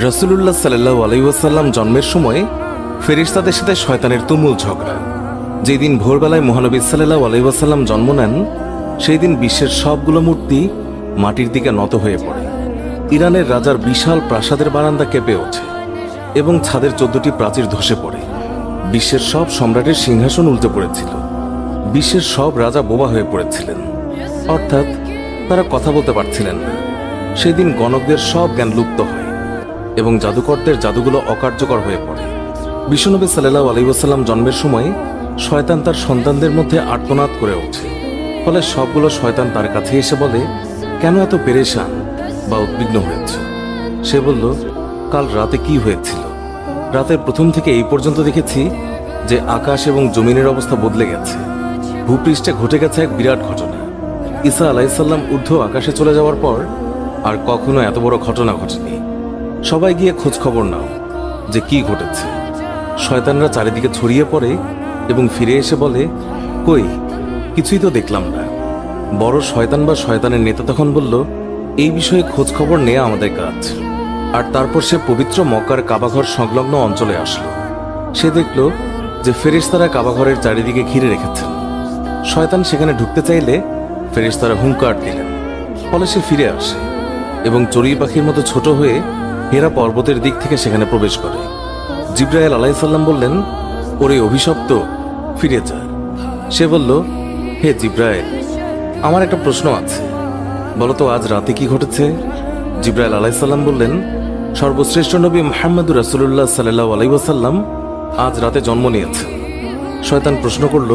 রাসূলুল্লাহ সাল্লাল্লাহু আলাইহি ওয়াসাল্লাম জন্মের সময় ফেরেশতাদের সাথে শয়তানের তুমুল ঝগড়া। যেদিন ভোরবেলায় মহানবী সাল্লাল্লাহু আলাইহি ওয়াসাল্লাম জন্ম নেন, সেই দিন বিশ্বের সবগুলো মূর্তি মাটির দিকে নত হয়ে পড়ে। ইরানের রাজার বিশাল প্রাসাদের বারান্দা কেঁপে ওঠে এবং ছাদের 14টি প্রাচীর ধসে পড়ে। বিশ্বের সব সম্রাটের সিংহাসন উল্টে পড়েছিল। বিশ্বের সব রাজা বোবা হয়ে পড়েছিলেন, অর্থাৎ তারা কথা বলতে পারছিলেন না। সেদিন গণকদের সব জ্ঞান লুপ্ত হয় এবং জাদুকরদের জাদুগুলো অকার্যকর হয়ে পড়ে। বিশ্বনবী সাল্লাল্লাহু আলাইহি ওয়াসাল্লাম জন্মের সময় শয়তান তার সন্তানদের মধ্যে আর্তনাদ করে ওঠে। ফলে সবগুলো শয়তান তার কাছে এসে বলে, কেন এত পেরেশান বা উদ্বিগ্ন হয়েছে? সে বলল, কাল রাতে কি হয়েছিল? রাতের প্রথম থেকে এই পর্যন্ত দেখেছি যে আকাশ এবং জমিনের অবস্থা বদলে গেছে। ভূপৃষ্ঠে ঘটে গেছে এক বিরাট ঘটনা। ঈসা আলাইহিসসালাম ঊর্ধ্ব আকাশে চলে যাওয়ার পর আর কখনো এত বড় ঘটনা ঘটেনি। সবাই গিয়ে খোঁজ খবর নাও যে কি ঘটেছে। শয়তানরা চারিদিকে ছড়িয়ে পড়ে এবং ফিরে এসে বলে, কই, কিছুই তো দেখলাম না। বড় শয়তান বা শয়তানের নেতা তখন বলল, এই বিষয়ে খোঁজ খবর নেওয়া আমাদের কাজ। আর তারপর সে পবিত্র মক্কার কাবাঘর সংলগ্ন অঞ্চলে আসলো। সে দেখল যে ফেরেশতারা কাবাঘরের চারিদিকে ঘিরে রেখেছেন। শয়তান সেখানে ঢুকতে চাইলে ফেরেশতারা হুঙ্কার দিলেন। ফলে সে ফিরে আসে এবং চড়ুই পাখির মতো ছোট হয়ে হেরা পর্বতের দিক থেকে সেখানে প্রবেশ করে। জিবরাইল আলাইহিস সালাম বললেন, ওরে অভিশপ্ত, ফিরে যা। সে বলল, হে জিবরাইল, আমার একটা প্রশ্ন আছে, বলতো আজ রাতে কি ঘটেছে? জিবরাইল আলাইহিস সালাম বললেন, সর্বশ্রেষ্ঠ নবী মুহাম্মদুর রাসূলুল্লাহ সাল্লাল্লাহু আলাইহি ওয়াসাল্লাম আজ রাতে জন্ম নিয়েছেন। শয়তান প্রশ্ন করল,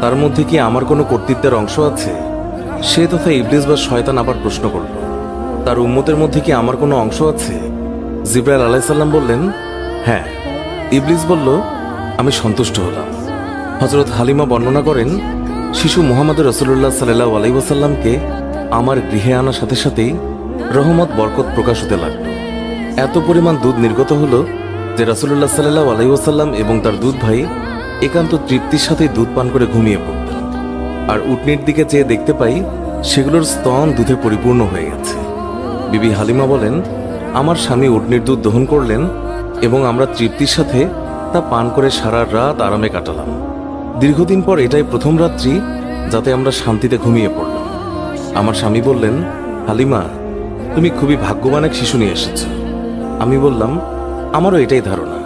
তার মধ্যে কি আমার কোনো কর্তৃত্বের অংশ আছে? সে তথা ইবলিস বা শয়তান আবার প্রশ্ন করল, তার উম্মতের মধ্যে কি আমার কোনো অংশ আছে? জিবরাইল আলাইহিস সালাম বললেন, হ্যাঁ। ইবলিস বলল, আমি সন্তুষ্ট হলাম। হযরত হালিমা বর্ণনা করেন, শিশু মুহাম্মদ রাসূলুল্লাহ সাল্লাল্লাহু আলাইহি ওয়াসাল্লামকে আমার গৃহে আনার সাথে সাথেই রহমত বরকত প্রকাশ হতে লাগলো। এত পরিমাণ দুধ নির্গত হলো যে রাসূলুল্লাহ সাল্লাল্লাহু আলাইহি ওয়াসাল্লাম এবং তার দুধ ভাই একান্ত তৃপ্তির সাথে দুধ পান করে ঘুমিয়ে পড়তেন। আর উটনির দিকে চেয়ে দেখতে পাই সেগুলোর স্তন দুধে পরিপূর্ণ হয়ে গেছে। বিবি হালিমা বলেন, আমার স্বামী উটনির দুধ দহন করলেন এবং আমরা তৃপ্তির সাথে তা পান করে সারা রাত আরামে কাটালাম। দীর্ঘদিন পর এটাই প্রথম রাত্রি যাতে আমরা শান্তিতে ঘুমিয়ে পড়লাম। আমার স্বামী বললেন, হালিমা, তুমি খুবই ভাগ্যবান এক শিশু নিয়ে এসেছ। আমি বললাম, আমারও এটাই ধারণা,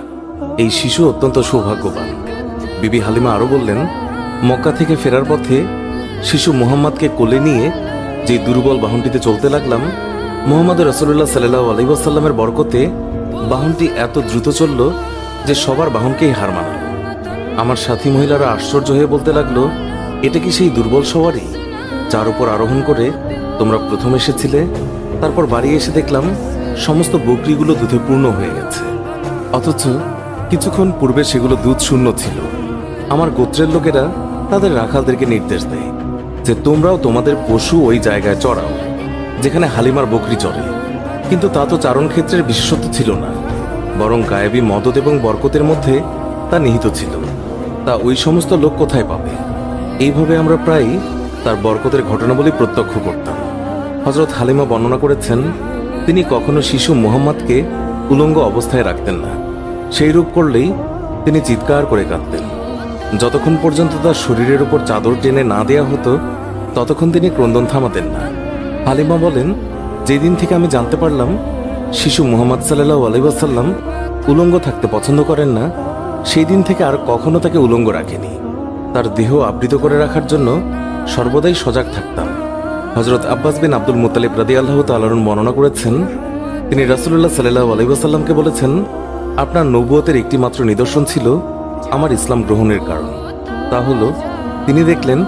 এই শিশু অত্যন্ত সৌভাগ্যবান। বিবি হালিমা আরও বললেন, মক্কা থেকে ফেরার পথে শিশু মুহাম্মদকে কোলে নিয়ে যে দুর্বল বাহনটিতে চলতে লাগলাম, মুহাম্মদ রাসূলুল্লাহ সাল্লাল্লাহু আলাইহি ওয়াসাল্লামের বরকতে বাহনটি এত দ্রুত চলল যে সবার বাহনকেই হার মানাল। আমার সাথী মহিলারা আশ্চর্য হয়ে বলতে লাগলো, এটা কি সেই দুর্বল সওয়ারি যার উপর আরোহণ করে তোমরা প্রথম এসেছিলে? তারপর বাড়ি এসে দেখলাম সমস্ত বকরিগুলো দুধে পূর্ণ হয়ে গেছে, অথচ কিছুক্ষণ পূর্বে সেগুলো দুধ শূন্য ছিল। আমার গোত্রের লোকেরা তাদের রাখালদেরকে নির্দেশ দেয় যে তোমরাও তোমাদের পশু ওই জায়গায় চড়াও যেখানে হালিমার বকরি চড়ে। কিন্তু তা তো চারণ ক্ষেত্রের বিশেষত্ব ছিল না, বরং গায়েবী মদদ এবং বরকতের মধ্যে তা নিহিত ছিল। তা ওই সমস্ত লোক কোথায় পাবে? এইভাবে আমরা প্রায় তার বরকতের ঘটনাবলী প্রত্যক্ষ করতাম। হযরত হালিমা বর্ণনা করেছেন, তিনি কখনো শিশু মুহাম্মদকে উলঙ্গ অবস্থায় রাখতেন না। সেই রূপ করলেই তিনি চিৎকার করে কাঁদতেন। যতক্ষণ পর্যন্ত তার শরীরের উপর চাদর টেনে না দেয়া হতো ততক্ষণ তিনি ক্রন্দন থামাতেন না। হালিমা বলেন, যেদিন থেকে আমি জানতে পারলাম শিশু মুহাম্মদ সাল্লাল্লাহু আলাইহি ওয়াসাল্লাম উলঙ্গ থাকতে পছন্দ করেন না, সেই দিন থেকে আর কখনো তাকে উলঙ্গ রাখেনি। তার দেহ আবৃত করে রাখার জন্য সর্বদাই সজাগ থাকতাম। হযরত আব্বাস বিন আব্দুল মুত্তালিব রাদিয়াল্লাহু তাআলা আনহু বর্ণনা করেছেন, তিনি রাসূলুল্লাহ সাল্লাল্লাহু আলাইহি ওয়াসাল্লামকে বলেছেন, আপনার নবুয়তের একটি মাত্র নিদর্শন ছিল আমার ইসলাম গ্রহণের কারণ। তা হলো, তিনি দেখলেন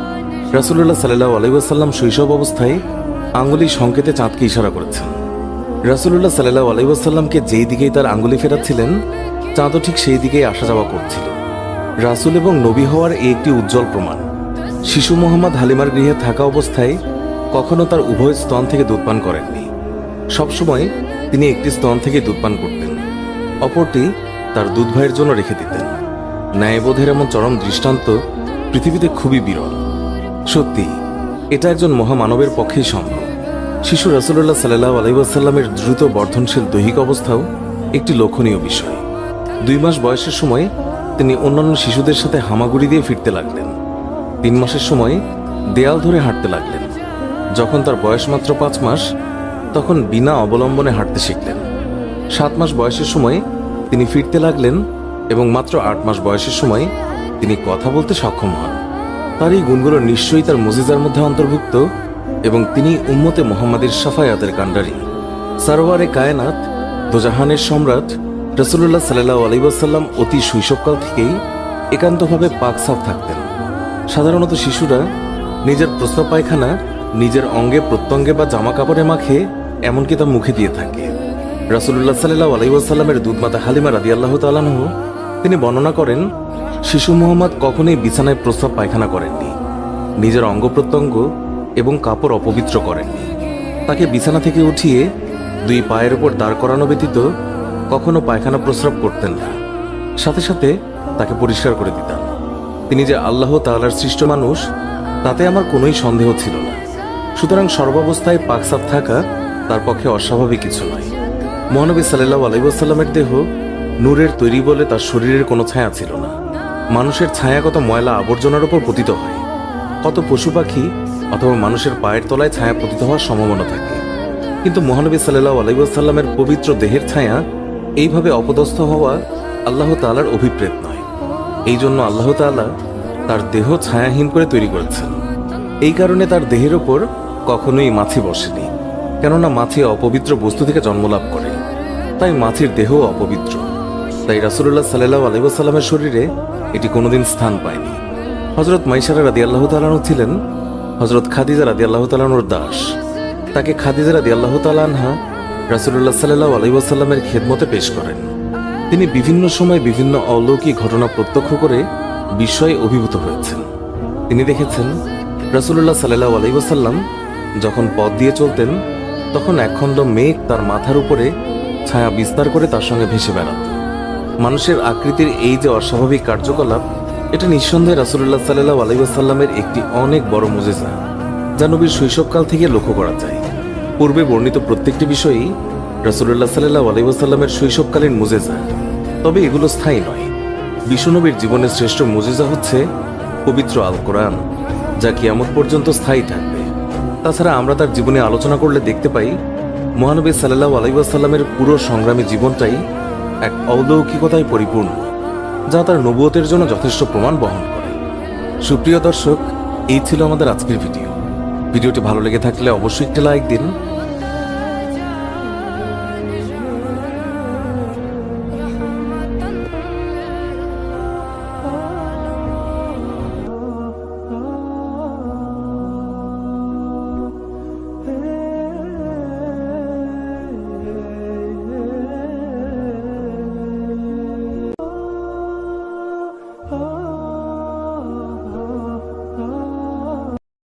রাসূলুল্লাহ সাল্লাল্লাহু আলাইহি ওয়াসাল্লাম শৈশব অবস্থায় আঙ্গুলি সংকেতে চাঁদকে ইশারা করেছেন। রাসূলুল্লাহ সাল্লাল্লাহু আলাইহি ওয়াসাল্লামকে যেই দিকেই তার আঙ্গুলি ফেরাচ্ছিলেন চাঁদও ঠিক সেই দিকেই আসা যাওয়া করছিল। রাসূল এবং নবী হওয়ার এই একটি উজ্জ্বল প্রমাণ। শিশু মুহাম্মদ হালিমার গৃহে থাকা অবস্থায় কখনো তার উভয় স্তন থেকে দুধ পান করেননি। সবসময় তিনি একটি স্তন থেকে দুধ পান করতেন, অপরটি তার দুধ ভাইয়ের জন্য রেখে দিতেন। ন্যায়বোধের এমন চরম দৃষ্টান্ত পৃথিবীতে খুবই বিরল। সত্যি এটা একজন মহামানবের পক্ষেই সম্ভব। শিশু রাসূলুল্লাহ সাল্লাল্লাহু আলাইহি ওয়াসাল্লামের দ্রুত বর্ধনশীল দৈহিক অবস্থাও একটি লক্ষণীয় বিষয়। 2 মাস বয়সের সময় তিনি অন্যান্য শিশুদের সাথে হামাগুড়ি দিয়ে ফিরতে লাগলেন। 3 মাসের সময় দেয়াল ধরে হাঁটতে লাগলেন। যখন তার বয়স মাত্র 5 মাস, তখন বিনা অবলম্বনে হাঁটতে শিখলেন। 7 মাস বয়সের সময় তিনি ফিরতে লাগলেন এবং মাত্র 8 মাস বয়সের সময় তিনি কথা বলতে সক্ষম হন। তার এই গুণগুলো নিশ্চয়ই তার মুজিজার মধ্যে অন্তর্ভুক্ত এবং তিনি উম্মতে মুহাম্মাদের শাফায়াতের কাণ্ডারী। সারওয়ারে কায়নাত, দোজাহানের সম্রাট রাসূলুল্লাহ সাল্লাল্লাহু আলাইহি ওয়াসাল্লাম অতি শৈশবকাল থেকেই একান্তভাবে পাক সাফ থাকতেন। সাধারণত শিশুরা নিজের প্রস্রাব পায়খানা নিজের অঙ্গে প্রত্যঙ্গে বা জামা কাপড়ে মাখে, এমনকি তা মুখে দিয়ে থাকে। রাসূলুল্লাহ সাল্লাল্লাহু আলাইহি ওয়াসাল্লামের দুধমাতা হালিমা রাদিয়াল্লাহু তাআলা আনহু তিনি বর্ণনা করেন, শিশু মুহাম্মদ কখনোই বিছানায় প্রস্রাব পায়খানা করেননি, নিজের অঙ্গ প্রত্যঙ্গ এবং কাপড় অপবিত্র করেননি। তাকে বিছানা থেকে উঠিয়ে 2 পায়ের উপর দাঁড় করানো ব্যতীত কখনো পায়খানা প্রস্রাব করতেন না। সাথে সাথে তাকে পরিষ্কার করে দিতেন। তিনি যে আল্লাহ তাআলার সৃষ্ট মানুষ, তাতে আমার কোনোই সন্দেহ ছিল না। সুতরাং সর্বাবস্থায় পাকসাফ থাকা তার পক্ষে অস্বাভাবিক কিছু নয়। মহানবী সাল্লাল্লাহু আলাইহি ওয়াসাল্লামের দেহ নূরের তৈরি বলে তার শরীরের কোনো ছায়া ছিল না। মানুষের ছায়া কত ময়লা আবর্জনার উপর পতিত হয়, কত পশু পাখি অথবা মানুষের পায়ের তলায় ছায়া পতিত হওয়ার সম্ভাবনা থাকে, কিন্তু মহানবী সাল্লাল্লাহু আলাইহি ওয়াসাল্লামের পবিত্র দেহের ছায়া এইভাবে অপদস্থ হওয়া আল্লাহ তাআলার অভিপ্রেত নয়। এই জন্য আল্লাহ তাআলা তার দেহ ছায়াহীন করে তৈরি করেছেন। এই কারণে তার দেহের ওপর কখনোই মাছি বসেনি, কেননা মাছি অপবিত্র বস্তু থেকে জন্মলাভ করে, তাই মাছির দেহ অপবিত্র। তাই রাসূলুল্লাহ সাল্লাল্লাহু আলাইহি ওয়াসাল্লামের শরীরে এটি কোনোদিন স্থান পায়নি। হযরত মাইসারা রাদিয়াল্লাহু তাআলা আনহা ছিলেন হযরত খাদিজা রাদিয়াল্লাহু তাআলা আনহার দাস। তাকে খাদিজা রাদিয়াল্লাহু তাআলা আনহা রাসূলুল্লাহ সাল্লাল্লাহু আলাইহি ওয়াসাল্লামের খেদমতে পেশ করেন। তিনি বিভিন্ন সময় বিভিন্ন অলৌকিক ঘটনা প্রত্যক্ষ করে বিস্ময়ে অভিভূত হয়েছেন। তিনি দেখেছেন রাসূলুল্লাহ সাল্লাল্লাহু আলাইহি ওয়াসাল্লাম যখন পথ দিয়ে চলতেন, তখন একখণ্ড মেঘ তার মাথার উপরে ছায়া বিস্তার করে তার সঙ্গে ভেসে বেড়াত। মানুষের আকৃতির এই যে অস্বাভাবিক কার্যকলাপ, এটা নিঃসন্দেহে রাসূলুল্লাহ সাল্লাল্লাহু আলাইহি ওয়াসাল্লামের একটি অনেক বড় মুজিজা, যা নবীর শৈশবকাল থেকে লক্ষ্য করা যায়। পূর্বে বর্ণিত প্রত্যেকটি বিষয়ই রাসূলুল্লাহ সাল্লাল্লাহু আলাইহি ওয়াসাল্লামের শৈশবকালীন মুজিজা, তবে এগুলো স্থায়ী নয়। বিশ্বনবীর জীবনের শ্রেষ্ঠ মুজিজা হচ্ছে পবিত্র আল কোরআন, যা কিয়ামত পর্যন্ত স্থায়ী থাকবে। তাছাড়া আমরা তার জীবনে আলোচনা করলে দেখতে পাই, মহানবী সাল্লাল্লাহু আলাইহি ওয়াসাল্লামের পুরো সংগ্রামী জীবনটাই এক অলৌকিকতায় পরিপূর্ণ, যা তার নবুয়তের জন্য যথেষ্ট প্রমাণ বহন করে। সুপ্রিয় দর্শক, এই ছিল আমাদের আজকের ভিডিওটি ভালো লেগে থাকলে অবশ্যই একটি লাইক দিন